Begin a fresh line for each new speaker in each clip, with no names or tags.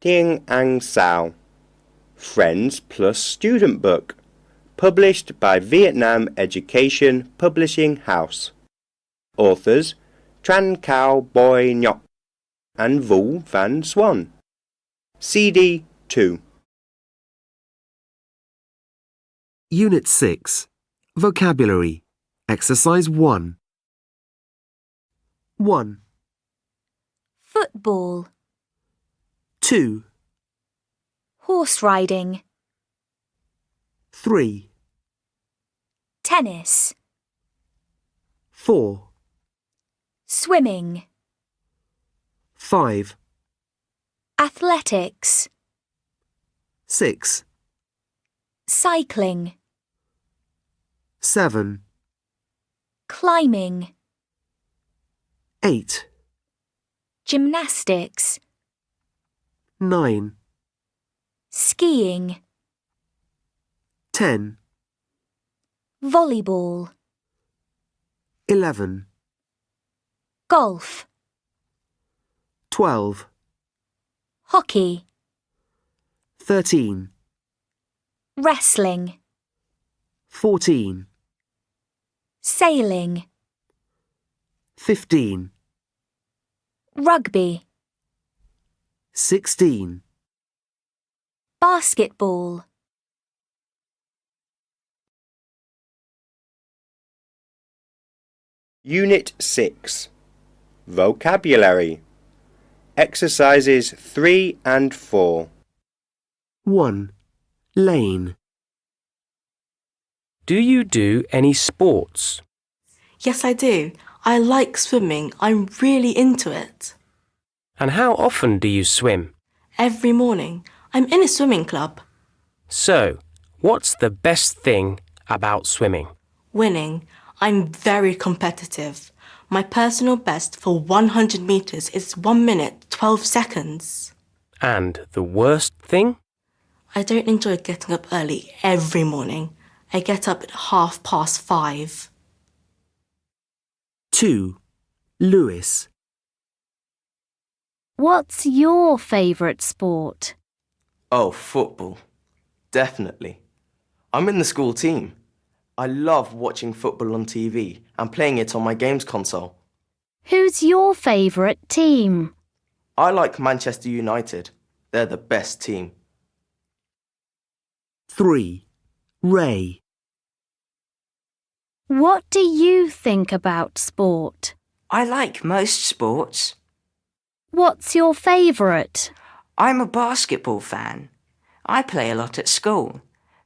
Đương NG KY, Friends Plus Student Book, published by Vietnam Education Publishing House. Authors Tran Cao Boi Nhok and Vũ Van Swan. CD 2.
Unit 6. Vocabulary. Exercise 1. 1,
Football.
2,
Horse riding.
3,
Tennis.
4,
Swimming.
5,
Athletics.
6,
Cycling.
7,
Climbing.
8,
Gymnastics.
9,
Skiing.
10,
Volleyball.
11,
Golf.
12,
Hockey.
13,
Wrestling.
14,
Sailing.
15,
Rugby.
16,
Basketball.
Unit 6. Vocabulary. Exercises 3 and 4.
1. Lane.
Do you do any sports?
Yes, I do. I like swimming. I'm really into it.
And how often do you swim?
Every morning. I'm in a swimming club.
So, what's the best thing about swimming?
Winning. I'm very competitive. My personal best for 100 meters is 1 minute, 12 seconds.
And the worst thing?
I don't enjoy getting up early every morning. I get up at 5:30.
2. Lewis.
What's your favourite sport?
Oh, football. Definitely. I'm in the school team. I love watching football on TV and playing it on my games console.
Who's your favourite team?
I like Manchester United. They're the best team.
3. Ray.
What do you think about sport?
I like most sports.
What's your favourite?
I'm a basketball fan. I play a lot at school.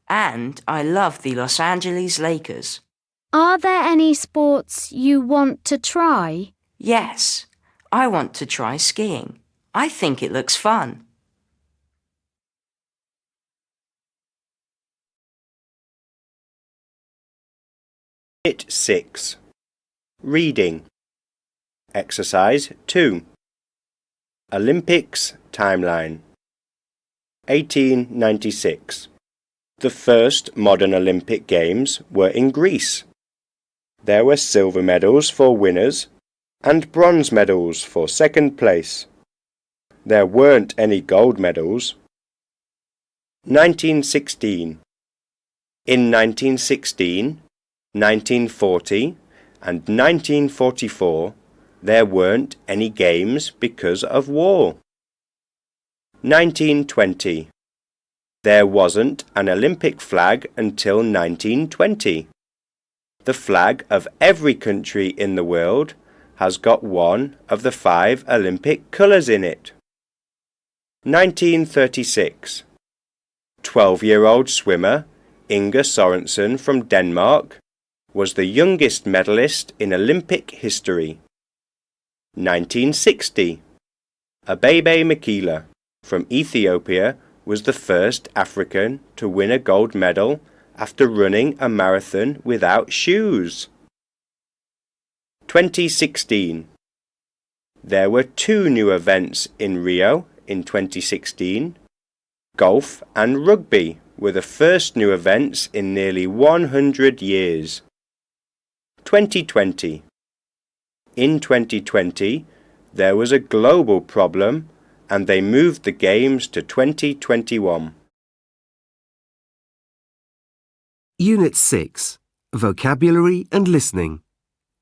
And I love the Los Angeles Lakers.
Are there any sports you want to try?
Yes, I want to try skiing. I think it looks fun.
Unit 6. Reading. Exercise 2. Olympics timeline. 1896. The first modern Olympic Games were in Greece. There were silver medals for winners and bronze medals for second place. There weren't any gold medals. 1916. In 1916, 1940 and 1944, there weren't any games because of war. 1920. There wasn't an Olympic flag until 1920. The flag of every country in the world has got one of the 5 Olympic colours in it. 1936. 12-year-old swimmer Inga Sorensen from Denmark was the youngest medalist in Olympic history. 1960. Abebe Bikila from Ethiopia was the first African to win a gold medal after running a marathon without shoes. 2016. There were 2 new events in Rio in 2016. Golf and rugby were the first new events in nearly 100 years. 2020. In 2020, there was a global problem and they moved the games to 2021.
Unit 6. Vocabulary and Listening.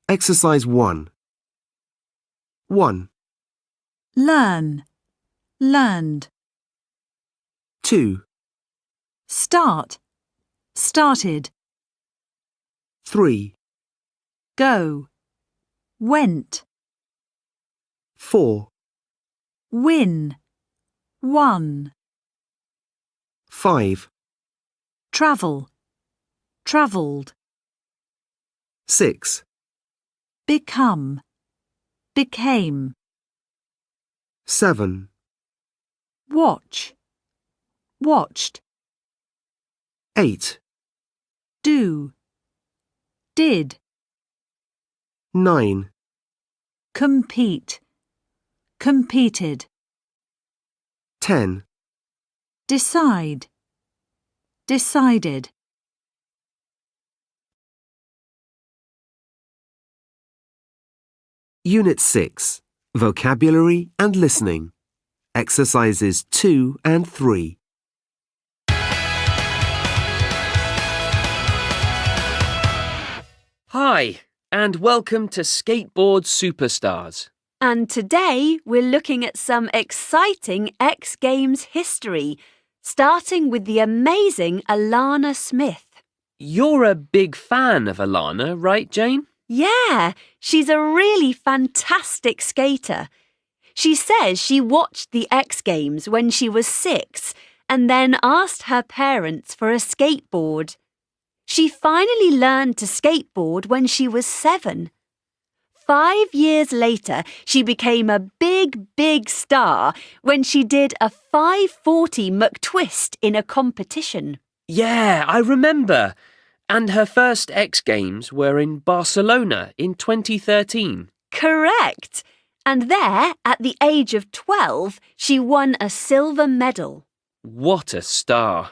Exercise 1. 1,
Learn, learned.
2,
Start, started.
3,
Go, went.
4,
Win, won.
5,
Travel, travelled.
6,
Become, became.
7,
Watch, watched.
8,
Do, did.
9,
Compete, competed.
10.
Decide, decided.
Unit 6. Vocabulary and Listening. Exercises 2 and 3.
Hi, and welcome to Skateboard Superstars.
And today we're looking at some exciting X Games history, starting with the amazing Alana Smith.
You're a big fan of Alana, right, Jane?
Yeah, she's a really fantastic skater. She says she watched the X Games when she was 6 and then asked her parents for a skateboard. She finally learned to skateboard when she was 7. 5 years later, she became a big star when she did a 540 McTwist in a competition.
Yeah, I remember. And her first X Games were in Barcelona in 2013.
Correct. And there, at the age of 12, she won a silver medal.
What a star.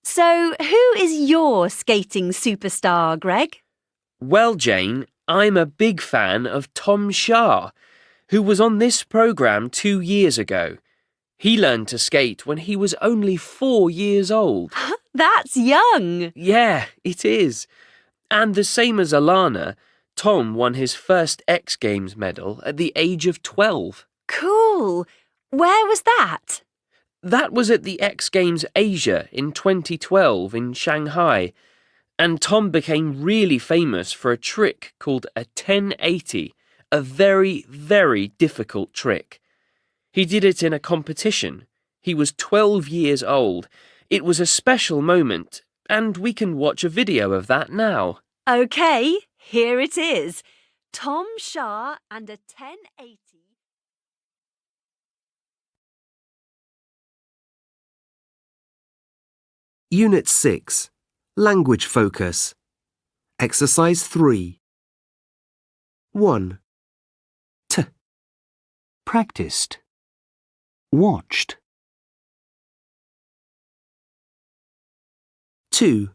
So, who is your skating superstar, Greg?
Well, Jane, I'm a big fan of Tom Shah, who was on this programme 2 years ago. He learned to skate when he was only 4 years old.
That's young.
Yeah, it is. And the same as Alana, Tom won his first X Games medal at the age of 12.
Cool. Where was that?
That was at the X Games Asia in 2012 in Shanghai. And Tom became really famous for a trick called a 1080, a very difficult trick. He did it in a competition. He was 12 years old. It was a special moment, and we can watch a video of that now.
OK, here it is. Tom Shah and a 1080.
Unit 6. Language Focus. Exercise 3. 1,
Practiced. Watched.
2,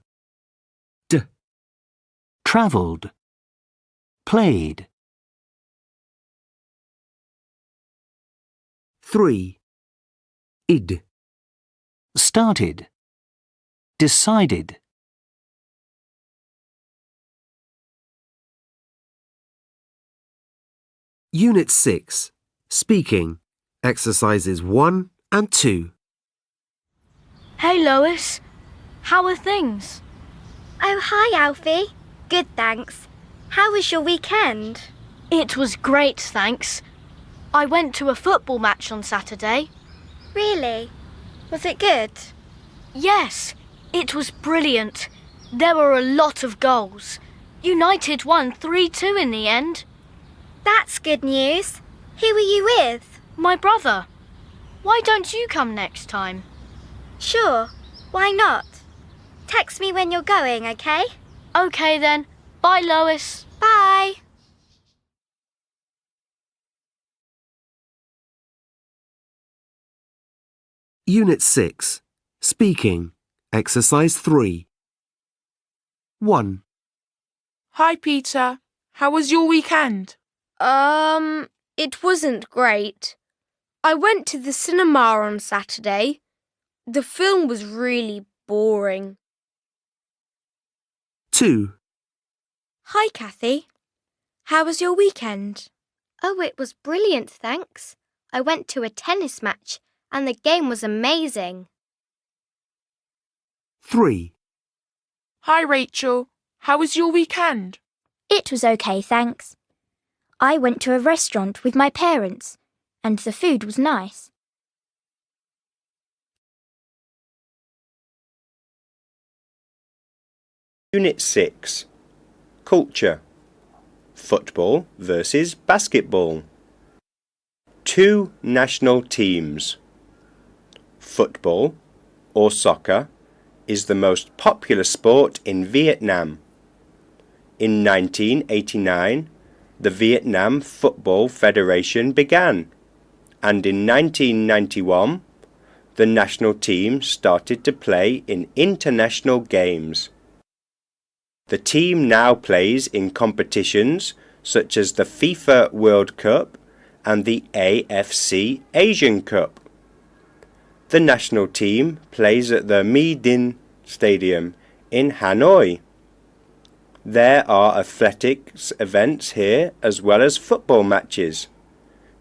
Travelled. Played.
3,
Id. Started. Decided.
Unit 6. Speaking. Exercises 1 and 2.
Hey Lois, how are things?
Oh, hi, Alfie. Good, thanks. How was your weekend?
It was great, thanks. I went to a football match on Saturday.
Really? Was it good?
Yes, it was brilliant. There were a lot of goals. United won 3-2 in the end.
That's good news. Who were you with?
My brother. Why don't you come next time?
Sure. Why not? Text me when you're going, okay?
OK then. Bye, Lois.
Bye.
Unit 6. Speaking. Exercise 3. 1,
Hi, Peter. How was your weekend?
It wasn't great. I went to the cinema on Saturday. The film was really boring.
2.
Hi, Kathy. How was your weekend?
Oh, it was brilliant, thanks. I went to a tennis match and the game was amazing.
3.
Hi, Rachel. How was your weekend?
It was okay, thanks. I went to a restaurant with my parents, and the food was nice.
Unit 6. Culture. Football versus basketball. 2 national teams. Football, or soccer, is the most popular sport in Vietnam. In 1989, the Vietnam Football Federation began, and in 1991, the national team started to play in international games. The team now plays in competitions such as the FIFA World Cup and the AFC Asian Cup. The national team plays at the My Dinh Stadium in Hanoi. There are athletics events here as well as football matches.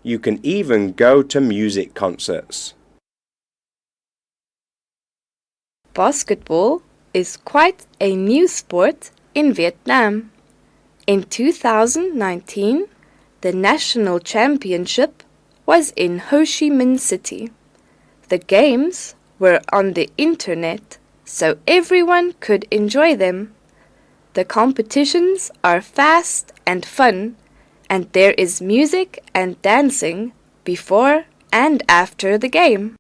You can even go to music concerts.
Basketball is quite a new sport in Vietnam. In 2019, the national championship was in Ho Chi Minh City. The games were on the internet, so everyone could enjoy them. The competitions are fast and fun, and there is music and dancing before and after the game.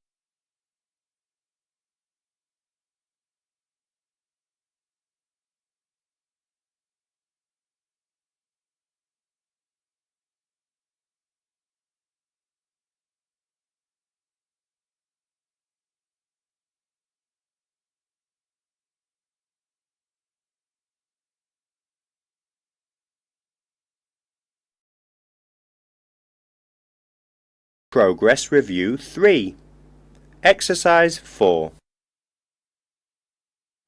Progress Review 3. Exercise 4.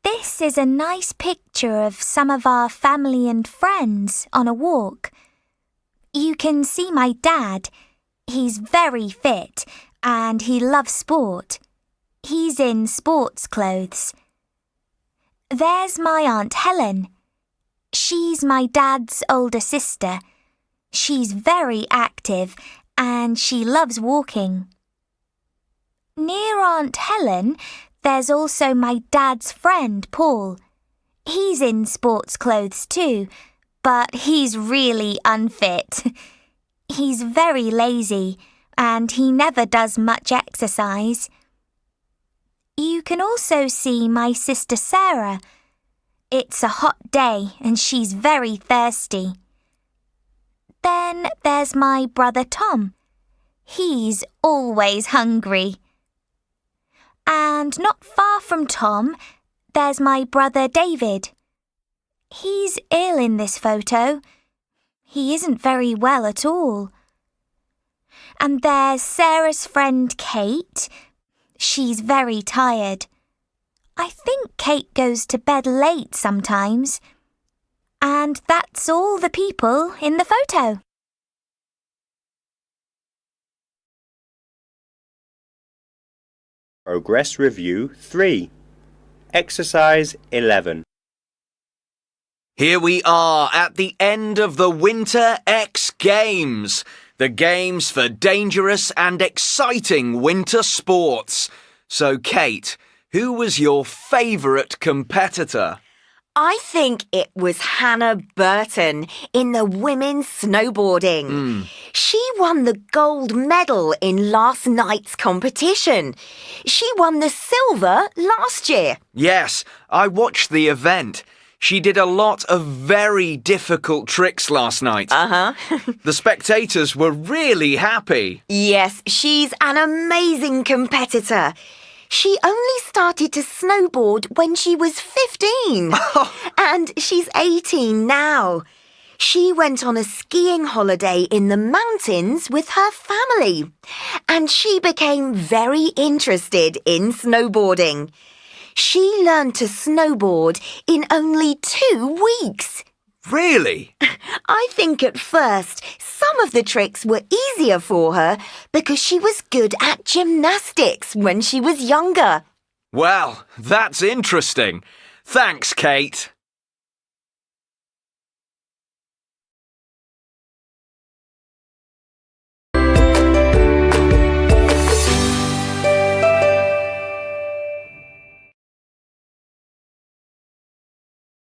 This is a nice picture of some of our family and friends on a walk. You can see my dad. He's very fit and he loves sport. He's in sports clothes. There's my Aunt Helen. She's my dad's older sister. She's very active and she loves walking. Near Aunt Helen, there's also my dad's friend, Paul. He's in sports clothes too, but he's really unfit. He's very lazy and he never does much exercise. You can also see my sister Sarah. It's a hot day and she's very thirsty. Then there's my brother Tom. He's always hungry. And not far from Tom, there's my brother David. He's ill in this photo. He isn't very well at all. And there's Sarah's friend Kate. She's very tired. I think Kate goes to bed late sometimes. And that's all the people in the photo.
Progress Review 3. Exercise 11.
Here we are at the end of the Winter X Games, the games for dangerous and exciting winter sports. So, Kate, who was your favourite competitor?
I think it was Hannah Burton in the women's snowboarding. She won the gold medal in last night's competition. She won the silver last year.
Yes, I watched the event. She did a lot of very difficult tricks last night. The spectators were really happy.
Yes, she's an amazing competitor. She only started to snowboard when she was 15. And she's 18 now. She went on a skiing holiday in the mountains with her family, and she became very interested in snowboarding. She learned to snowboard in only 2 weeks.
Really?
I think at first some of the tricks were easier for her because she was good at gymnastics when she was younger.
Well, that's interesting. Thanks, Kate.